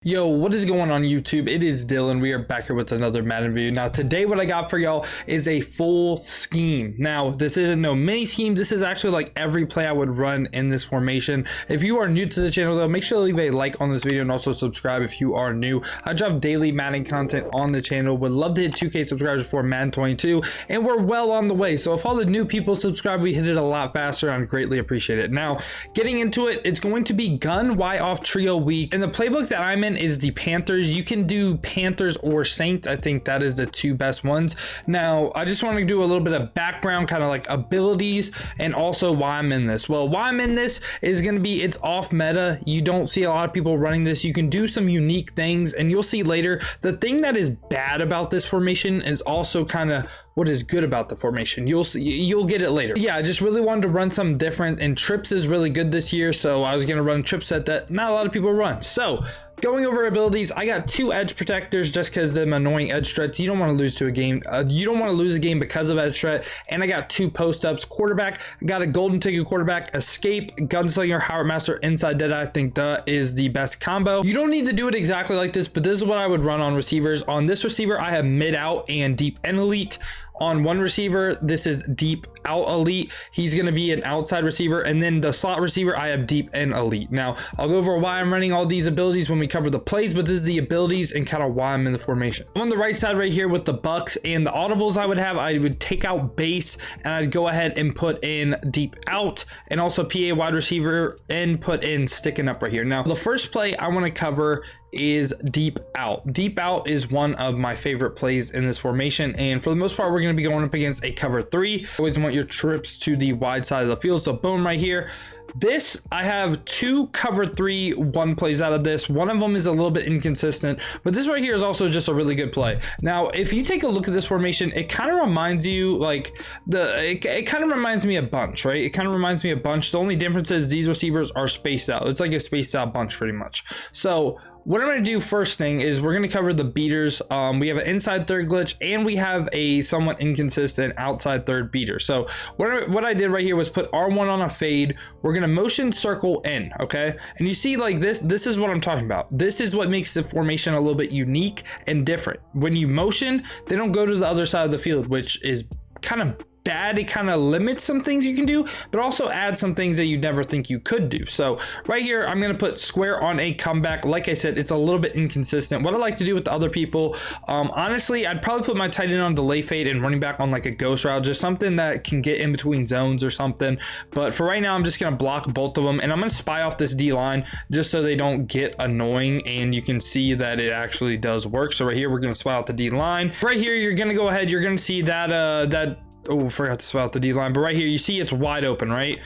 Yo, what is going on YouTube? It is Dylan. We are back here with another Madden video. Now today what I got for y'all is a full scheme. Now this isn't no mini scheme. This is actually like every play I would run in this formation. If you are new to the channel though, make sure to leave a like on this video and also subscribe if you are new. I drop daily Madden content on the channel. Would love to hit 2K subscribers before Madden 22 and we're well on the way. So if all the new people subscribe, we hit it a lot faster. I'd greatly appreciate it. Now getting into it, it's going to be gun Y off trio week, and the playbook that I'm in is the Panthers. You can do Panthers or Saints. I think that is the two best ones. Now I just want to do a little bit of background, kind of like abilities, and also why I'm in this. Well, why I'm in this is going to be, it's off meta. You don't see a lot of people running this. You can do some unique things, and you'll see later. The thing that is bad about this formation is also kind of what is good about the formation. You'll see, you'll get it later. Yeah, I just really wanted to run something different, and trips is really good this year, so I was going to run trip set that not a lot of people run. So going over abilities, I got two edge protectors just because them annoying edge threats. You don't want to lose to a game. You don't want to lose a game because of edge threat. And I got two post ups. Quarterback, I got a golden ticket quarterback, escape, gunslinger, Howard Master, inside dead. I think that is the best combo. You don't need to do it exactly like this, but this is what I would run on receivers. On this receiver, I have mid out and deep and elite. On one receiver, this is deep out elite. He's going to be an outside receiver. And then the slot receiver, I have deep and elite. Now I'll go over why I'm running all these abilities when we cover the plays, but this is the abilities and kind of why I'm in the formation. I'm on the right side right here with the Bucks and the audibles. I would take out base and I'd go ahead and put in deep out, and also PA wide receiver, and put in sticking up right here. Now the first play I want to cover is deep out. Deep out is one of my favorite plays in this formation, and for the most part we're going to be going up against a cover three. Always want your trips to the wide side of the field, so boom right here. This, I have two cover 3-1 plays out of this. One of them is a little bit inconsistent, but this right here is also just a really good play. Now if you take a look at this formation, it kind of reminds you like it kind of reminds me of bunch, right? It kind of reminds me of bunch. The only difference is these receivers are spaced out. It's like a spaced out bunch pretty much. So what I'm going to do first thing is we're going to cover the beaters. We have an inside third glitch, and we have a somewhat inconsistent outside third beater. So what I did right here was put R1 on a fade. We're going to motion circle in, okay? And you see like this is what I'm talking about. This is what makes the formation a little bit unique and different. When you motion, they don't go to the other side of the field, which is kind of bad. It kind of limits some things you can do, but also adds some things that you never think you could do. So right here, I'm going to put square on a comeback. Like I said, it's a little bit inconsistent. What I like to do with the other people, honestly, I'd probably put my tight end on delay fade and running back on like a ghost route, just something that can get in between zones or something. But for right now, I'm just going to block both of them, and I'm going to spy off this D line just so they don't get annoying, and you can see that it actually does work. So right here, we're going to spy out the D line. Right here, you're going to go ahead, you're going to see that oh, forgot to spell out the D line, but right here you see it's wide open, right?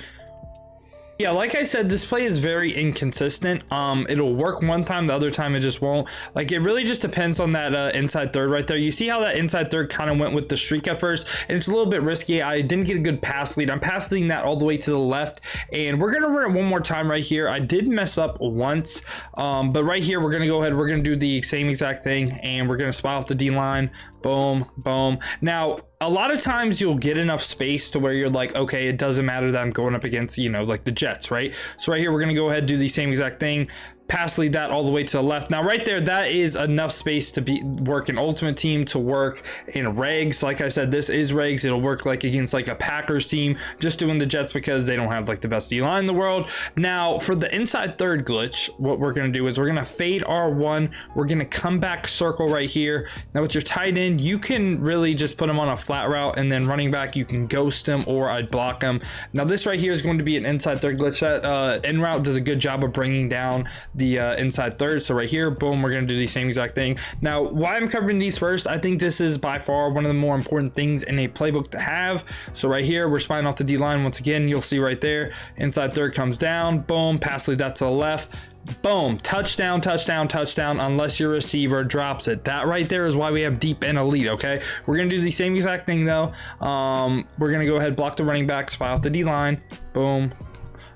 Yeah, like I said, this play is very inconsistent. It'll work one time, the other time it just won't. Like, it really just depends on that inside third right there. You see how that inside third kind of went with the streak at first, and it's a little bit risky. I didn't get a good pass lead. I'm passing that all the way to the left, and we're gonna run it one more time right here. I did mess up once, but right here we're gonna go ahead, we're gonna do the same exact thing, and we're gonna spy off the D line. Boom, boom. Now a lot of times you'll get enough space to where you're like, okay, it doesn't matter that I'm going up against, you know, like the Jets, right? So right here, we're going to go ahead and do the same exact thing. Pass lead that all the way to the left. Now right there, that is enough space to work in ultimate team, to work in regs. Like I said, this is regs. It'll work like against like a Packers team, just doing the Jets because they don't have like the best D line in the world. Now for the inside third glitch, what we're going to do is we're going to fade R1. We're going to come back circle right here. Now with your tight end, you can really just put him on a flat route, and then running back, you can ghost him or I'd block him. Now this right here is going to be an inside third glitch. That en route does a good job of bringing down the inside third. So right here, boom, we're going to do the same exact thing. Now why I'm covering these first, I think this is by far one of the more important things in a playbook to have. So right here, we're spying off the D line once again. You'll see right there, inside third comes down, boom, pass lead that to the left, boom, touchdown, touchdown, touchdown, unless your receiver drops it. That right there is why we have deep and elite. Okay, we're gonna do the same exact thing though. We're gonna go ahead, block the running back, spy off the D line, boom,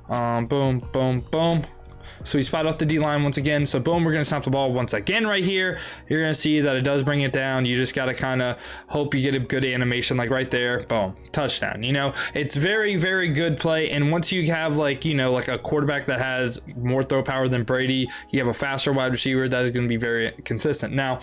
boom, boom, boom. So we spot off the D line once again. So boom, we're going to snap the ball once again right here. You're going to see that it does bring it down. You just got to kind of hope you get a good animation, like right there. Boom, touchdown. You know, it's very, very good play. And once you have like, you know, like a quarterback that has more throw power than Brady, you have a faster wide receiver that is going to be very consistent. Now,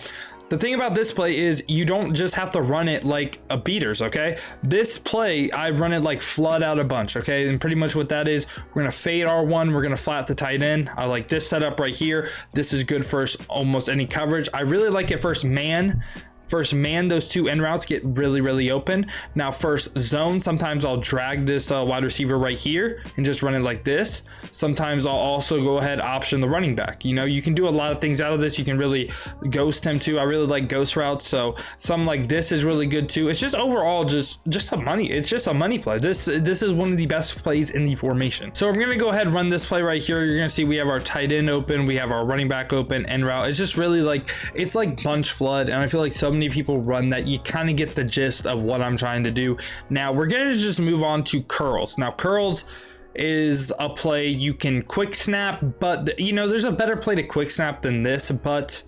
the thing about this play is you don't just have to run it like a beaters, okay? This play, I run it like flood out a bunch, okay? And pretty much what that is, we're gonna fade R1, we're gonna flat the tight end. I like this setup right here. This is good for almost any coverage. I really like it first man, those two end routes get really, really open. Now first zone, sometimes I'll drag this wide receiver right here and just run it like this. Sometimes I'll also go ahead option the running back. You know, you can do a lot of things out of this. You can really ghost him too. I really like ghost routes, so something like this is really good too. It's just overall just a money. It's just a money play. This is one of the best plays in the formation. So I'm gonna go ahead and run this play right here. You're gonna see we have our tight end open, we have our running back open, end route. It's just really like, it's like bunch flood, and I feel like so many people run that. You kind of get the gist of what I'm trying to do. Now we're gonna just move on to curls. Now curls is a play you can quick snap, but you know, there's a better play to quick snap than this. But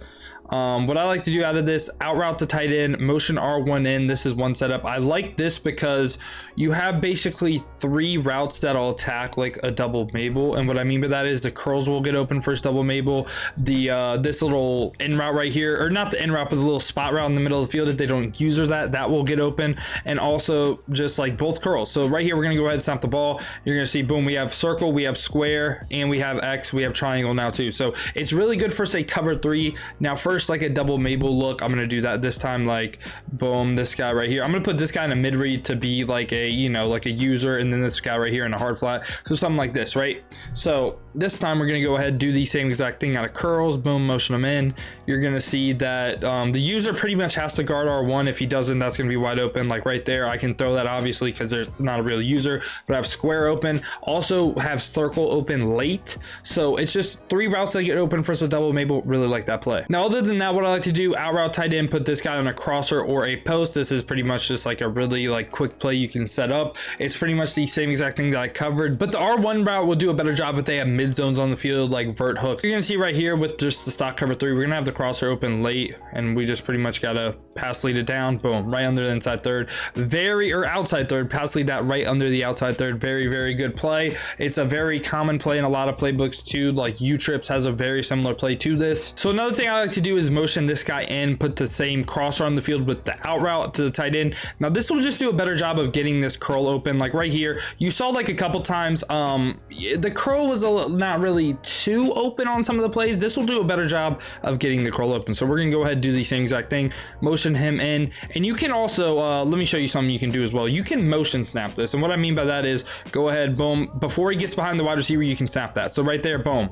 what I like to do out of this, out route the tight end, motion R1 in. This is one setup. I like this because you have basically 3 routes that'll attack like a double Mabel. And what I mean by that is the curls will get open first double Mabel. The this little in route right here, or not the in route, but the little spot route in the middle of the field, if they don't use that will get open. And also just like both curls. So right here, we're gonna go ahead and snap the ball. You're gonna see, boom, we have circle, we have square, and we have X, we have triangle now too. So it's really good for say cover 3. Now first, like a double Mabel look, I'm gonna do that this time, like boom, this guy right here. I'm gonna put this guy in a mid read to be like a, you know, like a user, and then this guy right here in a hard flat. So something like this, right? So this time we're gonna go ahead and do the same exact thing out of curls. Boom, motion them in. You're gonna see that the user pretty much has to guard R1. If he doesn't, that's gonna be wide open, like right there. I can throw that obviously because it's not a real user, but I have square open, also have circle open late. So it's just 3 routes that get open for a double Mabel. Really like that play. Now other than that, what I like to do, out route tight end, put this guy on a crosser or a post. This is pretty much just like a really like quick play you can set up. It's pretty much the same exact thing that I covered, but the R1 route will do a better job if they have mid zones on the field, like vert hooks. You're gonna see right here with just the stock cover 3, we're gonna have the crosser open late, and we just pretty much gotta pass lead it down, boom, right under the inside third, or outside third, pass lead that right under the outside third. Very, very good play. It's a very common play in a lot of playbooks too, like U-Trips has a very similar play to this. So another thing I like to do is motion this guy in, put the same crosser on the field with the out route to the tight end. Now this will just do a better job of getting this curl open, like right here. You saw like a couple times the curl was not really too open on some of the plays. This will do a better job of getting the curl open. So we're gonna go ahead and do the same exact thing, motion him in. And you can also let me show you something you can do as well. You can motion snap this, and what I mean by that is go ahead, boom, before he gets behind the wide receiver, you can snap that. So right there, boom.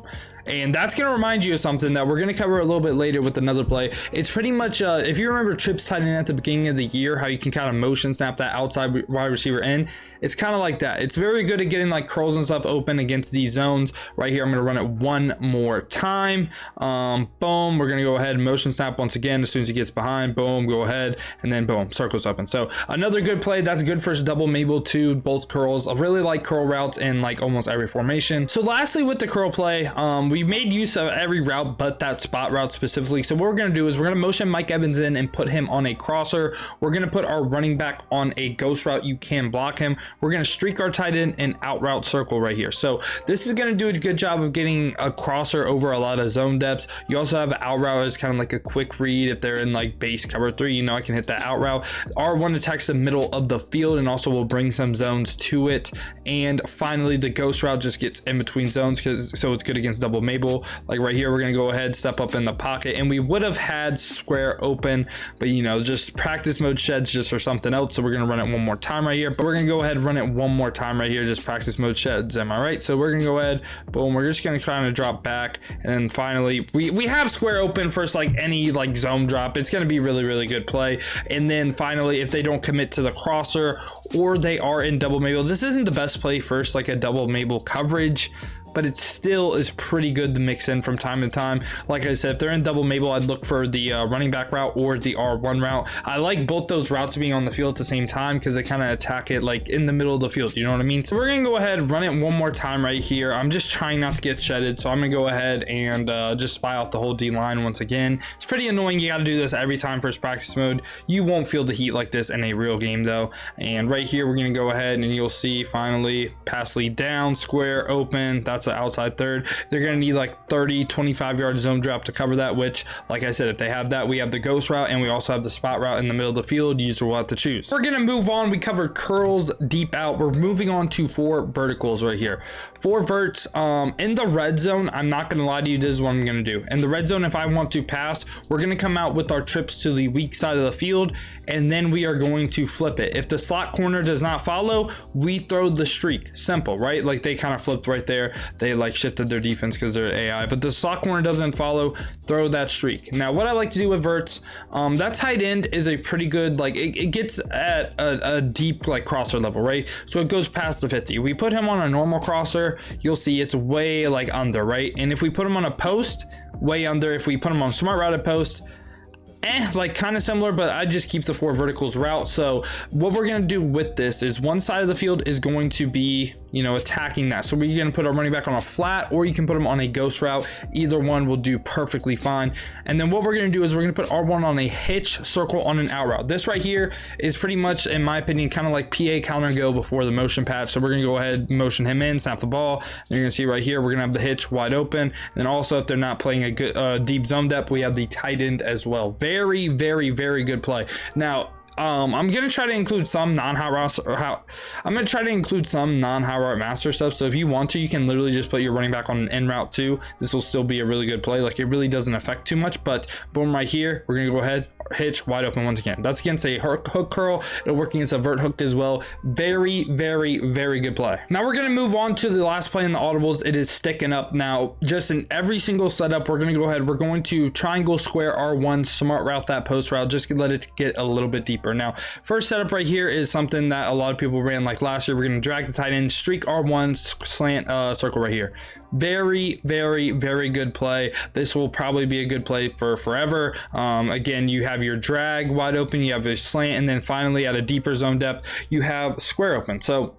And that's going to remind you of something that we're going to cover a little bit later with another play. It's pretty much, if you remember trips tight end at the beginning of the year, how you can kind of motion snap that outside wide receiver in. It's kind of like that. It's very good at getting like curls and stuff open against these zones. Right here, I'm going to run it one more time. Boom. We're going to go ahead and motion snap once again. As soon as he gets behind, boom, go ahead. And then boom, circles open. So another good play. That's good for double Mabel too, both curls. I really like curl routes in like almost every formation. So lastly, with the curl play, we made use of every route but that spot route specifically. So what we're going to do is we're going to motion Mike Evans in and put him on a crosser. We're going to put our running back on a ghost route. You can block him. We're going to streak our tight end and out route circle right here. So this is going to do a good job of getting a crosser over a lot of zone depths. You also have out route as kind of like a quick read. If they're in like base cover 3, you know, I can hit that out route. R1 attacks the middle of the field and also will bring some zones to it. And finally, the ghost route just gets in between zones, so it's good against double Mabel. Like right here, we're gonna go ahead, step up in the pocket, and we would have had square open, but you know, just practice mode sheds just for something else. So we're gonna run it one more time right here, but we're gonna go ahead and run it one more time right here, just practice mode sheds. Am I right? So we're gonna go ahead, boom, we're just gonna kind of drop back, and then finally we have square open first, like any like zone drop. It's gonna be really, really good play. And then finally, if they don't commit to the crosser or they are in double Mabel, this isn't the best play first, like a double Mabel coverage, but it still is pretty good to mix in from time to time. Like I said, if they're in double Mabel, I'd look for the running back route or the R1 route. I like both those routes being on the field at the same time because they kind of attack it like in the middle of the field, you know what I mean? So we're gonna go ahead, run it one more time right here. I'm just trying not to get shedded, so I'm gonna go ahead and just spy off the whole D line once again. It's pretty annoying. You got to do this every time first practice mode. You won't feel the heat like this in a real game though. And right here, we're gonna go ahead and you'll see finally pass lead down, square, open. That's an outside third. They're gonna need like 30-25 yard zone drop to cover that, which like I said, if they have that, we have the ghost route and we also have the spot route in the middle of the field. User will have to choose. We're gonna move on. We covered curls, deep out. We're moving on to 4 verticals right here. 4 verts in the red zone. I'm not gonna lie to you, this is what I'm gonna do. In the red zone, if I want to pass, we're gonna come out with our trips to the weak side of the field, and then we are going to flip it. If the slot corner does not follow, we throw the streak. Simple, right? Like they kind of flipped right there. They like shifted their defense because they're AI, but the slot corner doesn't follow, throw that streak. Now what I like to do with verts, that tight end is a pretty good, like it gets at a deep like crosser level, right? So it goes past the 50. We put him on a normal crosser, you'll see it's way like under, right? And if we put him on a post, way under. If we put him on smart routed post, like kind of similar, but I just keep the 4 verticals route. So what we're going to do with this is one side of the field is going to be, you know, attacking that. So we're going to put our running back on a flat, or you can put him on a ghost route. Either one will do perfectly fine. And then what we're going to do is we're going to put R1 on a hitch circle on an out route. This right here is pretty much, in my opinion, kind of like PA counter and go before the motion patch. So we're going to go ahead, motion him in, snap the ball. And you're going to see right here, we're going to have the hitch wide open. And then also, if they're not playing a good deep zone depth, we have the tight end as well. Very, very, very good play. Now, I'm gonna try to include some non-hot route. I'm gonna try to include some non-hot route master stuff. So if you want to, you can literally just put your running back on an in route too. This will still be a really good play. Like it really doesn't affect too much. But boom, right here, we're gonna go ahead, hitch wide open once again. That's against a hook curl. It'll work against a vert hook as well. Very, very, very good play. Now we're gonna move on to the last play in the audibles. It is sticking up. Now, just in every single setup, we're gonna go ahead. We're going to triangle square R1, smart route that post route. Just let it get a little bit deeper. Now, first setup right here is something that a lot of people ran like last year. We're gonna drag the tight end, streak R1, slant circle right here. Very, very, very good play. This will probably be a good play for forever. Again, you have your drag wide open, you have your slant, and then finally at a deeper zone depth, you have square open. So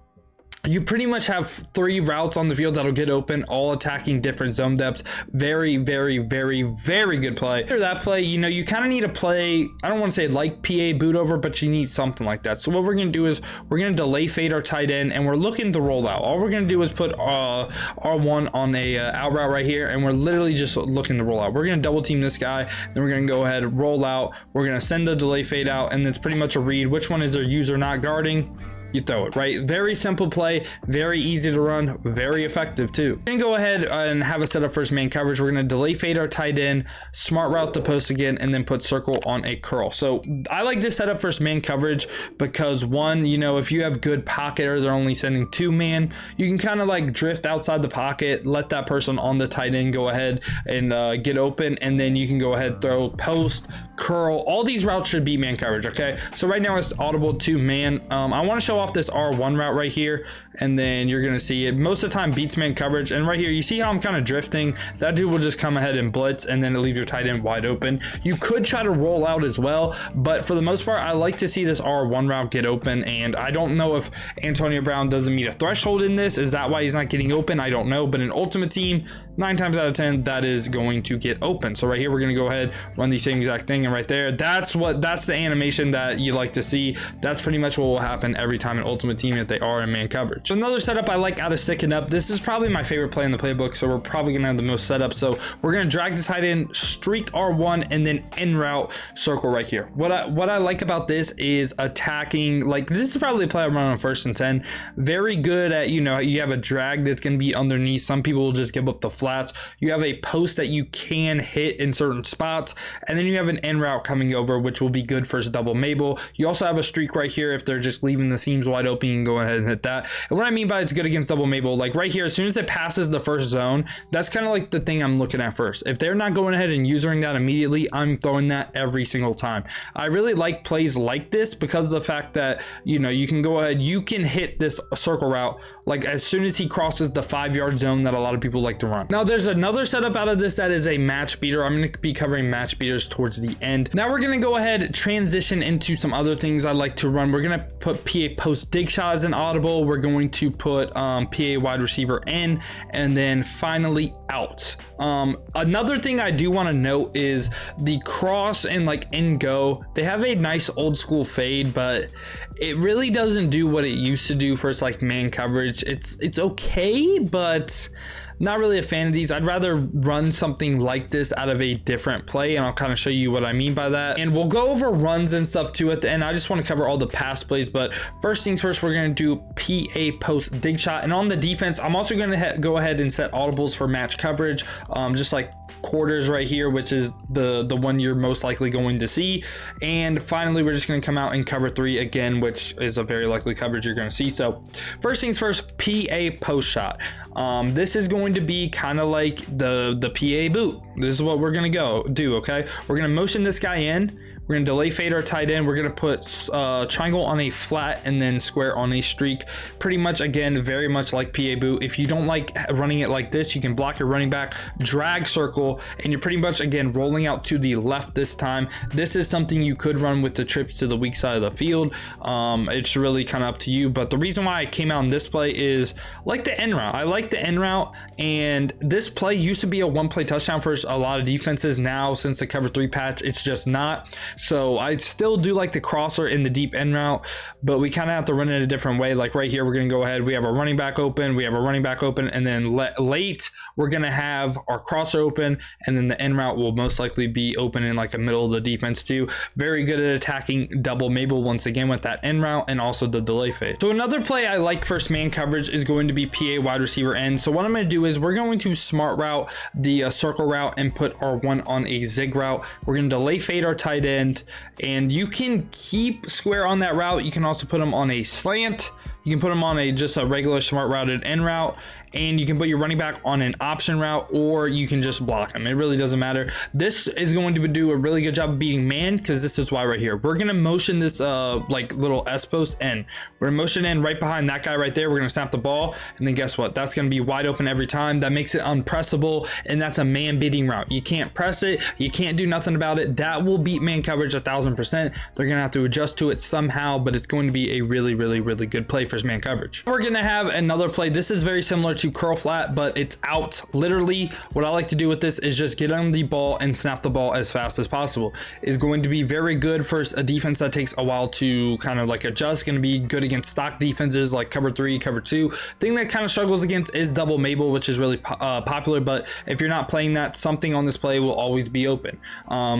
you pretty much have 3 routes on the field that'll get open, all attacking different zone depths. Very, very, very, very good play. After that play, you know, you kind of need a play, I don't want to say like PA boot over, but you need something like that. So what we're going to do is we're going to delay fade our tight end, and we're looking to roll out. All we're going to do is put R1 on a out route right here, and we're literally just looking to roll out. We're going to double team this guy, then we're going to go ahead and roll out. We're going to send the delay fade out, and it's pretty much a read. Which one is their user not guarding? You throw it, right? Very simple play, very easy to run, very effective too. We're gonna go ahead and have a setup first man coverage. We're gonna delay fade our tight end, smart route the post again, and then put circle on a curl. So I like this setup first man coverage because one, you know, if you have good pocket or they're only sending 2 man, you can kind of like drift outside the pocket, let that person on the tight end go ahead and get open, and then you can go ahead, throw post, curl. All these routes should be man coverage, okay? So right now it's audible to man. I want to show off this R1 route right here, and then you're gonna see it most of the time beats man coverage. And right here, you see how I'm kind of drifting? That dude will just come ahead and blitz, and then it leaves your tight end wide open. You could try to roll out as well, but for the most part, I like to see this R1 route get open. And I don't know if Antonio Brown doesn't meet a threshold in this. Is that why he's not getting open? I don't know, but in Ultimate Team, 9 times out of 10, that is going to get open. So right here, we're gonna go ahead, run the same exact thing, and right there, that's the animation that you like to see. That's pretty much what will happen every time in Ultimate Team if they are in man coverage. So another setup I like out of sticking up, this is probably my favorite play in the playbook, so we're probably gonna have the most setup. So we're gonna drag the tight end, streak R1, and then in route circle right here. What I like about this is attacking, like this is probably a play I run on 1st and 10. Very good at, you know, you have a drag that's gonna be underneath. Some people will just give up the flats. You have a post that you can hit in certain spots, and then you have an in route coming over, which will be good for double Mabel. You also have a streak right here if they're just leaving the seam seems wide open, you can go ahead and hit that. And what I mean by it's good against double Mabel, like right here, as soon as it passes the first zone, that's kind of like the thing I'm looking at first. If they're not going ahead and using that immediately, I'm throwing that every single time. I really like plays like this because of the fact that, you know, you can go ahead, you can hit this circle route like as soon as he crosses the 5-yard zone that a lot of people like to run. Now there's another setup out of this that is a match beater. I'm going to be covering match beaters towards the end. Now we're going to go ahead, transition into some other things I like to run. We're going to put PA post dig shot as an audible. We're going to put PA wide receiver in, and then finally out. Another thing I do want to note is the cross and like in go, they have a nice old school fade, but it really doesn't do what it used to do for its like man coverage. It's okay, but not really a fan of these. I'd rather run something like this out of a different play, and I'll kind of show you what I mean by that. And we'll go over runs and stuff too at the end. I just want to cover all the pass plays, but first things first, we're going to do PA post dig shot. And on the defense, I'm also going to go ahead and set audibles for match coverage, just like quarters right here, which is the one you're most likely going to see. And finally, we're just going to come out and cover 3 again, which is a very likely coverage you're going to see. So first things first, PA post shot. This is going to be kind of like the PA boot. This is what we're going to do. Okay, we're going to motion this guy in. We're going to delay fade our tight end. We're going to put triangle on a flat and then square on a streak. Pretty much, again, very much like PA boot. If you don't like running it like this, you can block your running back, drag circle, and you're pretty much, again, rolling out to the left this time. This is something you could run with the trips to the weak side of the field. It's really kind of up to you. But the reason why I came out in this play is like the end route. I like the end route, and this play used to be a one-play touchdown for a lot of defenses. Now, since the cover 3 patch, it's just not. So I still do like the crosser in the deep end route, but we kind of have to run it a different way. Like right here, we're going to go ahead. We have a running back open. And then late, we're going to have our crosser open. And then the end route will most likely be open in like the middle of the defense too. Very good at attacking double Mabel once again with that end route and also the delay fade. So another play I like first man coverage is going to be PA wide receiver end. So what I'm going to do is we're going to smart route the circle route and put our one on a zig route. We're going to delay fade our tight end. And you can keep square on that route. You can also put them on a slant. You can put them on just a regular smart routed end route, and you can put your running back on an option route, or you can just block them. It really doesn't matter. This is going to do a really good job of beating man, because this is why right here. We're going to motion this like little S post in. We're going to motion in right behind that guy right there. We're going to snap the ball, and then guess what? That's going to be wide open every time. That makes it unpressable, and that's a man beating route. You can't press it. You can't do nothing about it. That will beat man coverage 1,000%. They're going to have to adjust to it somehow, but it's going to be a really, really, really good play for man coverage. We're going to have another play. This is very similar to curl flat, but it's out. Literally, what I like to do with this is just get on the ball and snap the ball as fast as possible. Is going to be very good for a defense that takes a while to kind of like adjust. Going to be good against stock defenses like cover 3, cover 2. Thing that kind of struggles against is double Mabel, which is really popular. But if you're not playing that, something on this play will always be open,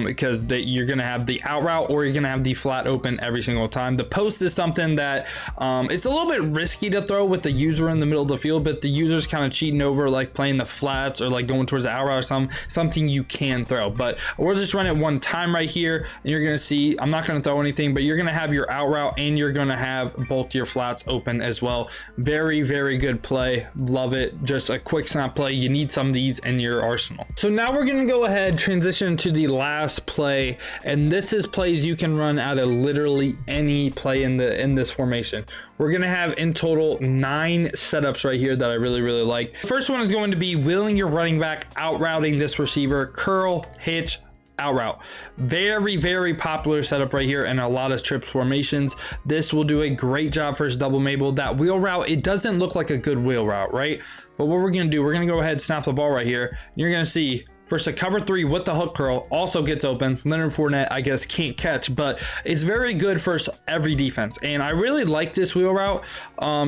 because you're going to have the out route or you're going to have the flat open every single time. The post is something that it's a little bit risky to throw with the user in the middle of the field, but the user's kind of cheating over like playing the flats or like going towards the out route or something you can throw. But we'll just run it one time right here, and you're going to see I'm not going to throw anything, but you're going to have your out route and you're going to have both your flats open as well. Very, very good play. Love it. Just a quick snap play. You need some of these in your arsenal. So now we're going to go ahead, transition to the last play, and this is plays you can run out of literally any play in this formation. We're going to have in total 9 setups right here that I really, really like. First one is going to be wheeling your running back, out routing this receiver, curl, hitch, out route. Very, very popular setup right here in a lot of trips formations. This will do a great job for double Mabel. That wheel route, it doesn't look like a good wheel route, right? But what we're going to do, we're going to go ahead and snap the ball right here. You're going to see first, a cover 3 with the hook curl also gets open. Leonard Fournette, I guess, can't catch, but it's very good for every defense. And I really like this wheel route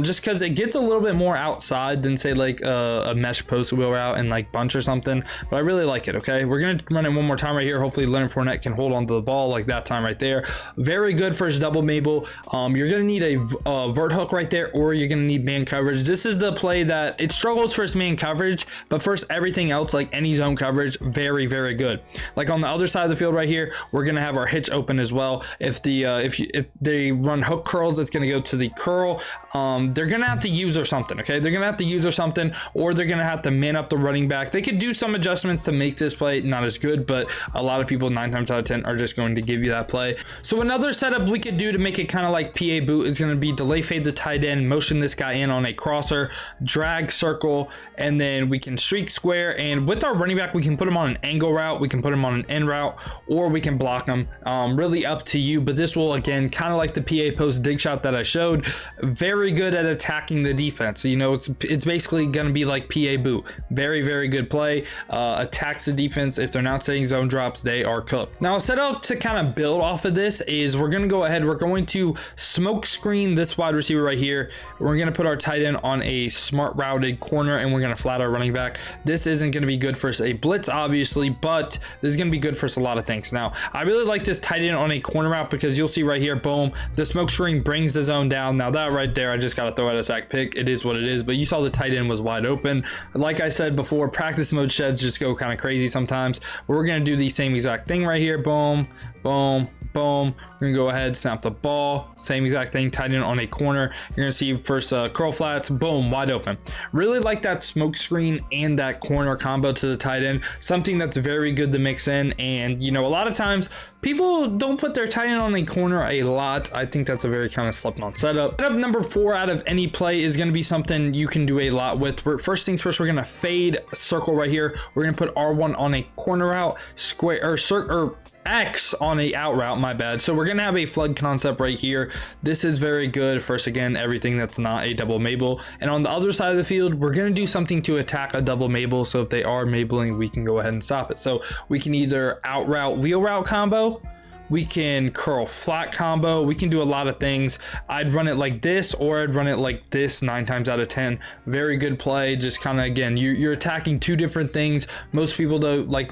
just because it gets a little bit more outside than, say, like a mesh post wheel route and like bunch or something. But I really like it, okay? We're going to run it one more time right here. Hopefully, Leonard Fournette can hold on to the ball like that time right there. Very good for his double Mabel. You're going to need a vert hook right there, or you're going to need man coverage. This is the play that it struggles for his man coverage, but first, everything else, like any zone coverage, coverage, very, very good. Like on the other side of the field right here, we're gonna have our hitch open as well. If they run hook curls, it's gonna go to the curl. They're gonna have to use or something, okay? They're gonna have to use or something, or they're gonna have to man up the running back. They could do some adjustments to make this play not as good, but a lot of people 9 times out of 10 are just going to give you that play. So another setup we could do to make it kind of like PA boot is going to be delay fade the tight end, motion this guy in on a crosser, drag circle, and then we can streak square. And with our running back, we can put him on an angle route, we can put him on an end route, or we can block him. Really up to you, but this will, again, kind of like the PA post dig shot that I showed, very good at attacking the defense. You know, it's basically going to be like PA boot. Very, very good play. Attacks the defense. If they're not setting zone drops, they are cooked. Now, a setup to kind of build off of this is we're going to go ahead, we're going to smoke screen this wide receiver right here. We're going to put our tight end on a smart routed corner, and we're going to flat our running back. This isn't going to be good for a blitz, obviously, but this is going to be good for a lot of things. Now, I really like this tight end on a corner route because you'll see right here, boom, the smoke screen brings the zone down. Now that right there, I just got to throw out a sack pick. It is what it is, but you saw the tight end was wide open. Like I said before, practice mode sheds just go kind of crazy sometimes. We're going to do the same exact thing right here. Boom, boom, boom. We're gonna go ahead, snap the ball, same exact thing, tight end on a corner. You're gonna see first curl flats, boom, wide open. Really like that smoke screen and that corner combo to the tight end, something that's very good to mix in. And you know, a lot of times people don't put their tight end on a corner a lot. I think that's a very kind of slept on setup. Setup number 4 out of any play is gonna be something you can do a lot with. First things first, we're gonna fade circle right here. We're gonna put R1 on a corner route, square or X on a out route, my bad. So we're gonna have a flood concept right here. This is very good. First, again, everything that's not a double Mabel. And on the other side of the field, we're gonna do something to attack a double Mabel. So if they are Mabeling, we can go ahead and stop it. So we can either out route wheel route combo, we can curl flat combo, we can do a lot of things. I'd run it like this, or I'd run it like this 9 times out of 10. Very good play. Just kind of, again, you're attacking 2 different things. Most people though, like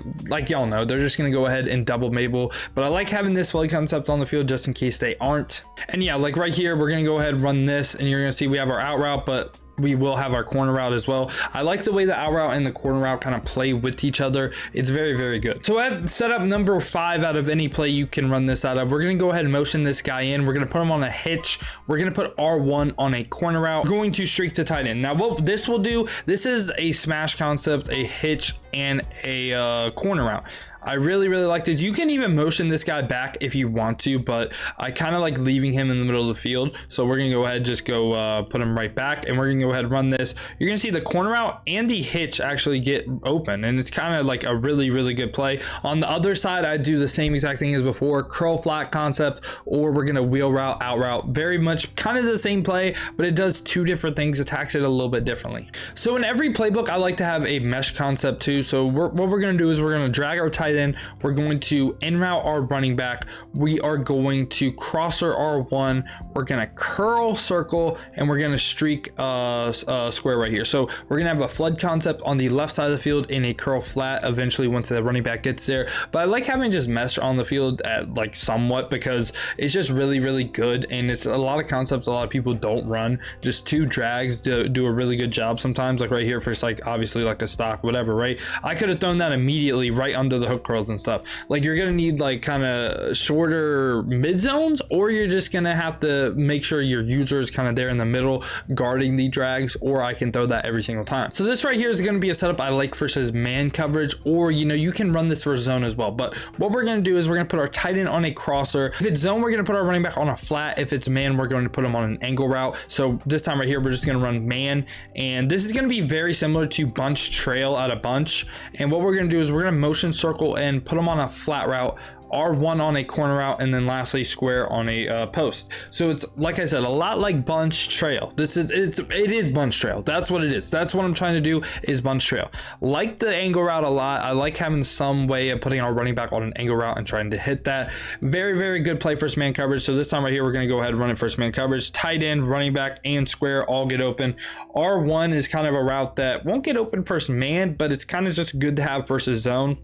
y'all know, they're just gonna go ahead and double Mabel, but I like having this flood concept on the field just in case they aren't. And yeah, like right here, we're gonna go ahead and run this, and you're gonna see we have our out route, but we will have our corner route as well. I like the way the out route and the corner route kind of play with each other. It's very, very good. So at setup number 5 out of any play you can run this out of, we're going to go ahead and motion this guy in. We're going to put him on a hitch. We're going to put R1 on a corner route. We're going to streak to tight end. Now what this will do, this is a smash concept, a hitch, and a corner route. I really like this. You can even motion this guy back if you want to, but I kind of like leaving him in the middle of the field. So we're gonna go ahead, just go put him right back, and we're gonna go ahead and run this. You're gonna see the corner out and the hitch actually get open, and it's kind of like a really good play. On the other side, I do the same exact thing as before, curl flat concept, or we're gonna wheel route, out route. Very much kind of the same play, but it does 2 different things, attacks it a little bit differently. So in every playbook, I like to have a mesh concept too. So what we're gonna do is we're gonna drag our tight end, we're going to in route our running back, we are going to crosser R1, we're gonna curl circle, and we're gonna streak square right here. So we're gonna have a flood concept on the left side of the field in a curl flat eventually once the running back gets there. But I like having just mesh on the field at like somewhat, because it's just really good, and it's a lot of concepts a lot of people don't run. Just 2 drags do a really good job sometimes, like right here for like obviously like a stock, whatever, right? I could have thrown that immediately right under the hook curls and stuff. Like you're gonna need like kind of shorter mid zones, or you're just gonna have to make sure your user is kind of there in the middle guarding the drags, or I can throw that every single time. So this right here is gonna be a setup I like versus man coverage, or you know, you can run this for zone as well. But what we're gonna do is we're gonna put our tight end on a crosser. If it's zone, we're gonna put our running back on a flat. If it's man, we're going to put him on an angle route. So this time right here, we're just gonna run man, and this is gonna be very similar to bunch trail out of bunch. And what we're gonna do is we're gonna motion circle and put them on a flat route, R1 on a corner route, and then lastly square on a post. So it's, like I said, a lot like bunch trail. It is bunch trail. That's what it is. That's what I'm trying to do, is bunch trail. Like the angle route a lot. I like having some way of putting our running back on an angle route and trying to hit that. Very good play first man coverage. So this time right here, we're going to go ahead and run it first man coverage. Tight end, running back, and square all get open. R1 is kind of a route that won't get open first man, but it's kind of just good to have versus zone,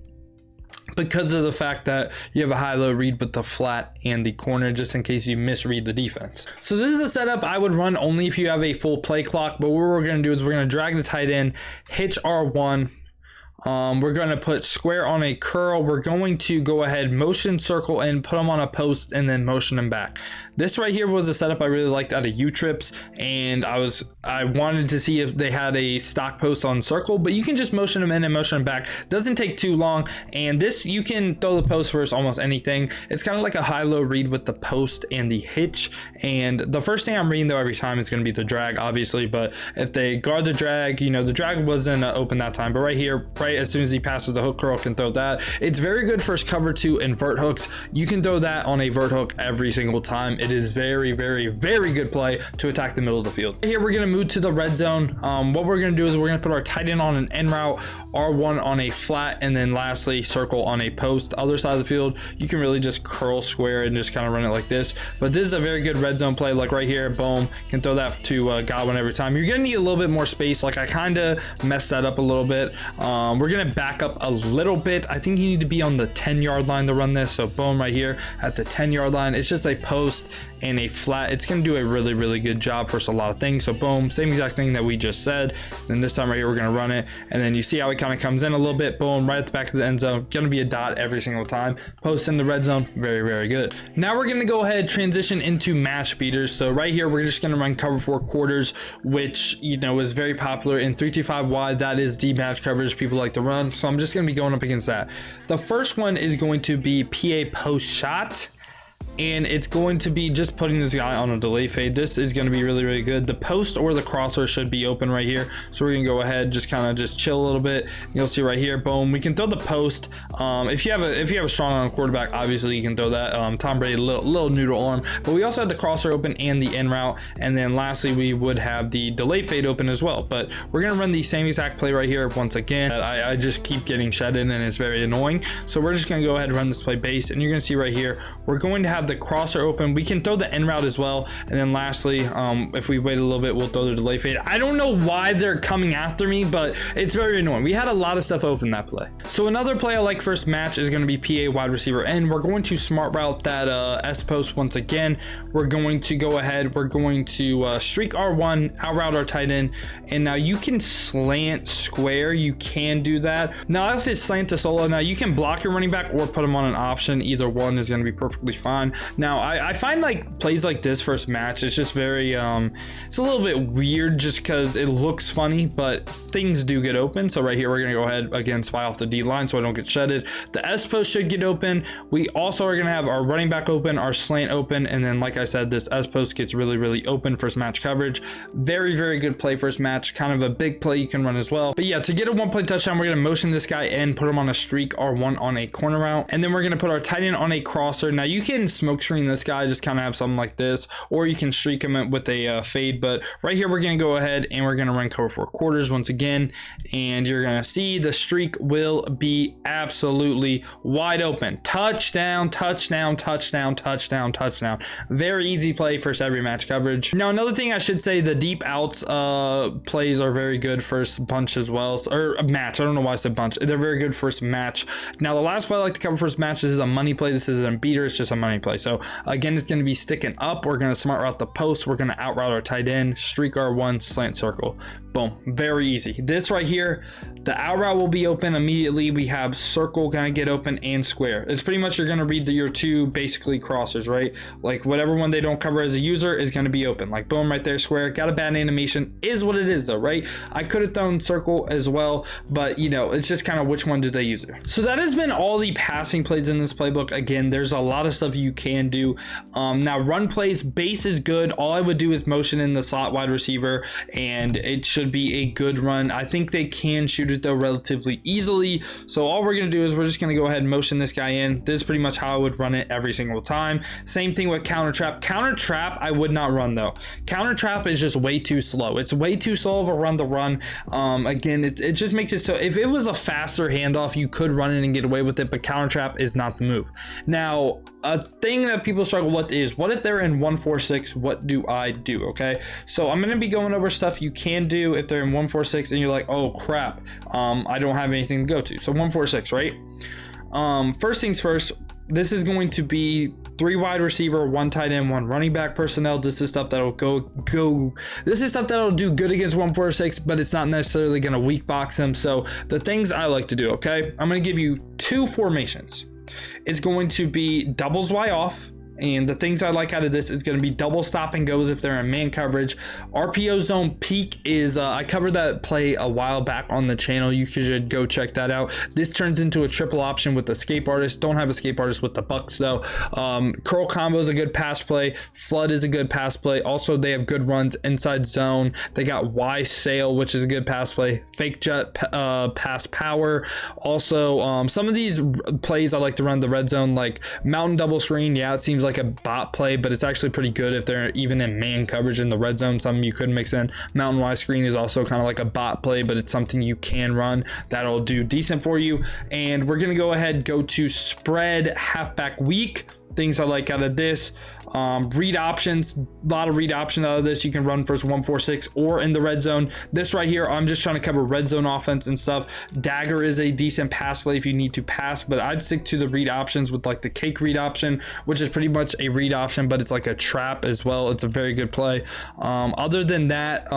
because of the fact that you have a high-low read with the flat and the corner, just in case you misread the defense. So this is a setup I would run only if you have a full play clock, but what we're going to do is we're going to drag the tight end, hitch R1, We're going to put square on a curl. We're going to go ahead, motion circle and put them on a post and then motion them back. This right here was a setup I really liked out of U-Trips, and I wanted to see if they had a stock post on circle, but you can just motion them in and motion them back. Doesn't take too long, and this you can throw the post versus almost anything. It's kind of like a high-low read with the post and the hitch, and the first thing I'm reading though every time is going to be the drag, obviously, but if they guard the drag, you know, the drag wasn't open that time, but right here, right as soon as he passes the hook curl, can throw that. It's very good for cover 2 and vert hooks. You can throw that on a vert hook every single time. It is very, very, very good play to attack the middle of the field. Here we're going to move to the red zone. What we're going to do is we're going to put our tight end on an end route, R1 on a flat, and then lastly circle on a post. Other side of the field, you can really just curl square and just kind of run it like this, but this is a very good red zone play. Like right here, boom, can throw that to Godwin every time. You're going to need a little bit more space. Like I kind of messed that up a little bit. We're going to back up a little bit. I think you need to be on the 10-yard line to run this, so boom, right here at the 10-yard line. It's just a post and a flat. It's going to do a really, really good job for us, a lot of things. So boom, same exact thing that we just said. Then this time right here, we're going to run it, and then you see how it kind of comes in a little bit, boom, right at the back of the end zone. Going to be a dot every single time. Post in the red zone, very, very good. Now we're going to go ahead, transition into match beaters. So right here, we're just going to run cover 4 quarters, which, you know, is very popular in 3-5 wide. That is the match coverage people like to run, so I'm just going to be going up against that. The first one is going to be PA post shot, and it's going to be just putting this guy on a delay fade. This is going to be really, really good. The post or the crosser should be open right here, so we're gonna go ahead, just kind of just chill a little bit. You'll see right here, boom, we can throw the post. If you have a strong arm quarterback, obviously you can throw that. Tom Brady, little noodle arm, but we also have the crosser open and the in route, and then lastly we would have the delay fade open as well. But we're gonna run the same exact play right here once again. I just keep getting shedded and it's very annoying, so we're just gonna go ahead and run this play base, and you're gonna see right here we're going to have the crosser open. We can throw the in route as well, and then lastly, if we wait a little bit, we'll throw the delay fade. I don't know why they're coming after me, but it's very annoying. We had a lot of stuff open that play. So another play I like first match is going to be PA wide receiver end. We're going to smart route that S post once again. We're going to go ahead, we're going to streak R1, out route our tight end, and now you can slant square. You can do that. Now if it's slant to solo, now you can block your running back or put him on an option. Either one is going to be perfectly fine. Now I find like plays like this first match, it's just very it's a little bit weird just because it looks funny, but things do get open. So right here we're gonna go ahead again, spy off the D line so I don't get shedded. The S post should get open. We also are gonna have our running back open, our slant open, and then like I said, this S post gets really, really open first match coverage. Very, very good play first match, kind of a big play you can run as well. But yeah, to get a 1-play touchdown, we're gonna motion this guy in, put him on a streak, R1 on a corner route, and then we're gonna put our tight end on a crosser. Now you can smoke screen this guy, just kind of have something like this, or you can streak him with a fade. But right here we're going to go ahead and we're going to run cover 4 quarters once again, and you're going to see the streak will be absolutely wide open. Touchdown, touchdown, touchdown, touchdown, touchdown. Very easy play first every match coverage. Now another thing I should say, the deep outs plays are very good first bunch as well, or match. I don't know why I said bunch. They're very good first match. Now the last play I like to cover first match, this is a money play. This isn't a beater, it's just a money play. So again, it's going to be sticking up. We're going to smart route the post. We're going to out route our tight end, streak R1, slant circle. Boom, very easy. This right here, the out route will be open immediately. We have circle going to get open and square. It's pretty much, you're going to read your two basically crossers, right? Like whatever one they don't cover as a user is going to be open. Like boom, right there, square. Got a bad animation, is what it is though, right? I could have thrown circle as well, but you know, it's just kind of which one did they use it. So that has been all the passing plays in this playbook. Again, there's a lot of stuff you can do. Now run plays, base is good. All I would do is motion in the slot wide receiver and it should be a good run. I think they can shoot it though relatively easily. So all we're gonna do is we're just gonna go ahead and motion this guy in. This is pretty much how I would run it every single time. Same thing with counter trap. Counter trap I would not run though. Counter trap is just way too slow. It's way too slow of a run to run. Again, it just makes it so if it was a faster handoff, you could run it and get away with it, but counter trap is not the move. Now, a thing that people struggle with is, what if they're in 1-4-6? What do I do? Okay, so I'm gonna be going over stuff you can do if they're in 1-4-6 and you're like, oh crap, I don't have anything to go to. So 1-4-6, right? First things first, this is going to be 3 wide receiver, 1 tight end, 1 running back personnel. This is stuff that'll this is stuff that'll do good against 146, but it's not necessarily going to weak box them. So the things I like to do, okay, I'm going to give you 2 formations. It's going to be doubles Y off. And the things I like out of this is going to be double stop and goes if they're in man coverage. RPO zone peak is, I covered that play a while back on the channel. You should go check that out. This turns into a triple option with the escape artist. Don't have escape artist with the Bucks though. Curl combo is a good pass play. Flood is a good pass play. Also, they have good runs inside zone. They got Y sail, which is a good pass play. Fake jet pass power. Also, some of these plays I like to run the red zone, like mountain double screen. Yeah, it seems like a bot play, but it's actually pretty good if they're even in man coverage in the red zone. Something you could mix in. Mountain Y screen is also kind of like a bot play, but it's something you can run that'll do decent for you. And we're gonna go ahead, go to spread halfback weak. Things I like out of this, read options, a lot of read options out of this. You can run first 146 or in the red zone. This right here, I'm just trying to cover red zone offense and stuff. Dagger is a decent pass play if you need to pass, but I'd stick to the read options with like the cake read option, which is pretty much a read option, but it's like a trap as well. It's a very good play. Other than that,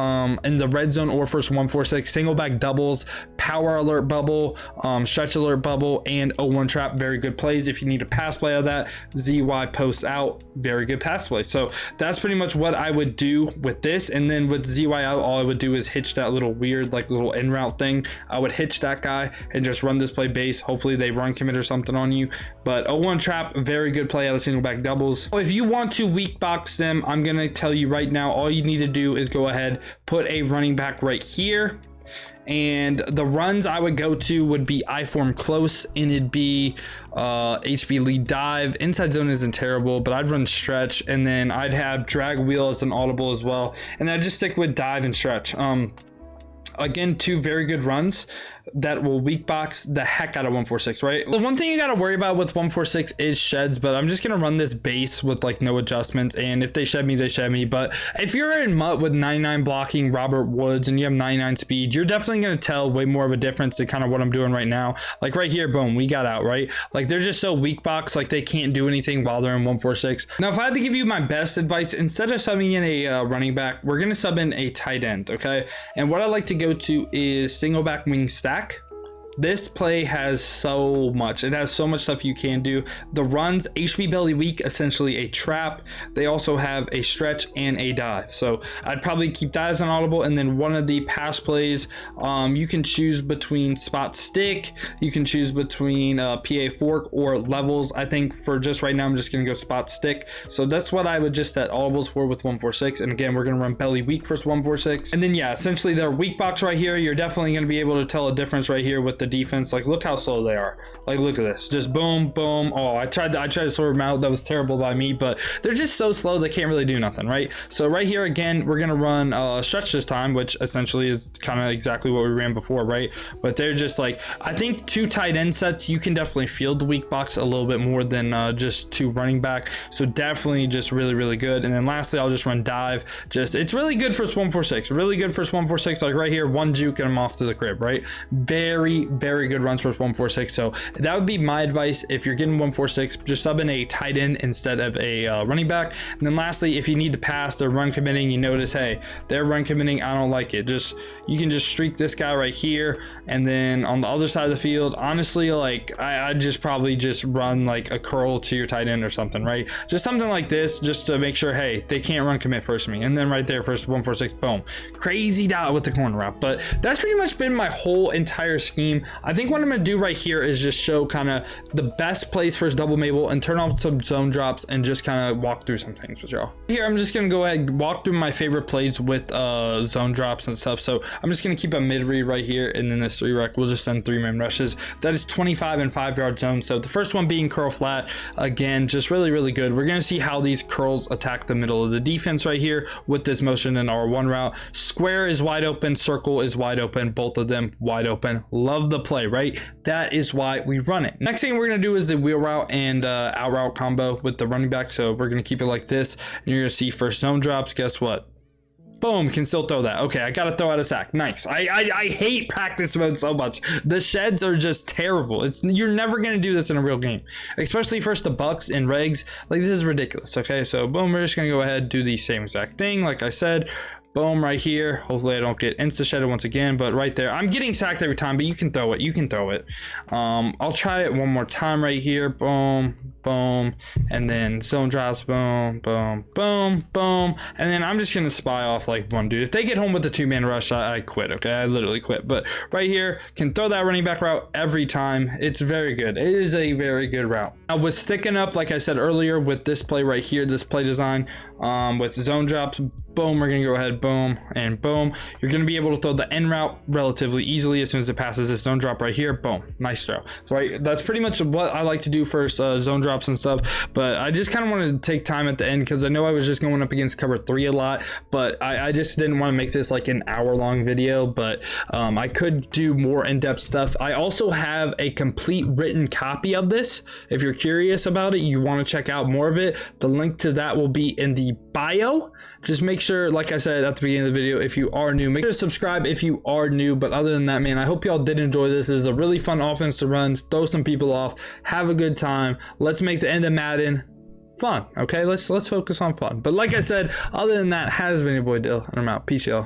in the red zone or first 146, single back doubles, power alert bubble, stretch alert bubble, and 0-1 trap, very good plays. If you need a pass play of that, ZY post out, very good pass play. So that's pretty much what I would do with this. And then with ZY out, all I would do is hitch that little weird like little in route thing. I would hitch that guy and just run this play base. Hopefully they run commit or something on you. But 0-1 trap, very good play out of single back doubles. If you want to weak box them, I'm gonna tell you right now, all you need to do is go ahead, put a running back right here. And the runs I would go to would be I form close, and it'd be HB lead dive. Inside zone isn't terrible, but I'd run stretch, and then I'd have drag wheel as an audible as well, and I'd just stick with dive and stretch. Again, 2 very good runs that will weak box the heck out of 146, right? The one thing you got to worry about with 146 is sheds, but I'm just going to run this base with like no adjustments, and if they shed me, they shed me. But if you're in MUT with 99 blocking Robert Woods and you have 99 speed, you're definitely going to tell way more of a difference to kind of what I'm doing right now. Like right here, boom, we got out, right? Like they're just so weak box, like they can't do anything while they're in 146. Now, if I had to give you my best advice, instead of subbing in a running back, we're going to sub in a tight end, okay? And what I like to go to is single back wing stack. This play has so much. It has so much stuff you can do. The runs, HB belly weak, essentially a trap. They also have a stretch and a dive. So I'd probably keep that as an audible. And then one of the pass plays, you can choose between spot stick. You can choose between PA fork or levels. I think for just right now, I'm just going to go spot stick. So that's what I would just set audibles for with 146. And again, we're going to run belly weak first 146. And then yeah, essentially their weak box right here. You're definitely going to be able to tell a difference right here with the defense. Like look how slow they are. Like look at this, just boom boom. Oh, I tried to sort them out. That was terrible by me, but they're just so slow they can't really do nothing, right? So right here again, we're gonna run stretch this time, which essentially is kind of exactly what we ran before, right? But they're just like, I think 2 tight end sets, you can definitely field the weak box a little bit more than just 2 running back. So definitely just really good. And then lastly, I'll just run dive. Just it's really good for 146, really good for 146. Like right here, 1 juke and I'm off to the crib, right? Very good runs for 146. So that would be my advice. If you're getting 146, just sub in a tight end instead of a running back. And then lastly, if you need to pass, they're run committing, you notice, hey, they're run committing, I don't like it. You can just streak this guy right here, and then on the other side of the field, honestly, like I'd just probably just run like a curl to your tight end or something, right? Just something like this, just to make sure, hey, they can't run commit first me. And then right there, first 146, boom, crazy dot with the corner route. But that's pretty much been my whole entire scheme. I think what I'm gonna do right here is just show kind of the best plays for his double Mabel and turn off some zone drops and just kind of walk through some things with y'all. Here, I'm just gonna go ahead and walk through my favorite plays with zone drops and stuff. So I'm just gonna keep a mid read right here, and then this 3 rec, we'll just send 3-man rushes. That is 25 and 5-yard zone. So the first one being curl flat, again, just really good. We're gonna see how these curls attack the middle of the defense right here with this motion and R1 route. Square is wide open, circle is wide open, both of them wide open. Love the play, right? That is why we run it. Next thing we're gonna do is the wheel route and out route combo with the running back. So we're gonna keep it like this, and you're gonna see first zone drops. Guess what? Boom, can still throw that. Okay, I gotta throw out a sack. Nice. I hate practice mode so much. The sheds are just terrible. You're never gonna do this in a real game, especially first the bucks and regs. Like, this is ridiculous. Okay, so boom, we're just gonna go ahead and do the same exact thing. Like I said, boom, right here. Hopefully I don't get insta shedded once again, but right there, I'm getting sacked every time, but you can throw it. You can throw it. I'll try it one more time right here. Boom, boom, and then zone drops. Boom, boom, boom, boom, and then I'm just gonna spy off like one dude. If they get home with the 2-man rush, I quit. Okay, I literally quit. But right here, can throw that running back route every time. It's very good. It is a very good route. I was sticking up, like I said earlier, with this play right here, this play design, with zone drops. Boom, we're gonna go ahead, boom, and boom. You're gonna be able to throw the end route relatively easily as soon as it passes this zone drop right here. Boom, nice throw. So that's pretty much what I like to do first, zone drops and stuff. But I just kind of wanted to take time at the end because I know I was just going up against cover 3 a lot, but I just didn't want to make this like an hour-long video. But I could do more in-depth stuff. I also have a complete written copy of this. If you're curious about it, you want to check out more of it, the link to that will be in the bio. Just make sure, like I said at the beginning of the video, if you are new, make sure to subscribe if you are new. But other than that, man, I hope y'all did enjoy this. It is a really fun offense to run, throw some people off, have a good time. Let's make the end of Madden fun. Okay, let's focus on fun. But like I said, other than that, has been your boy Dill, and I'm out. Peace, y'all.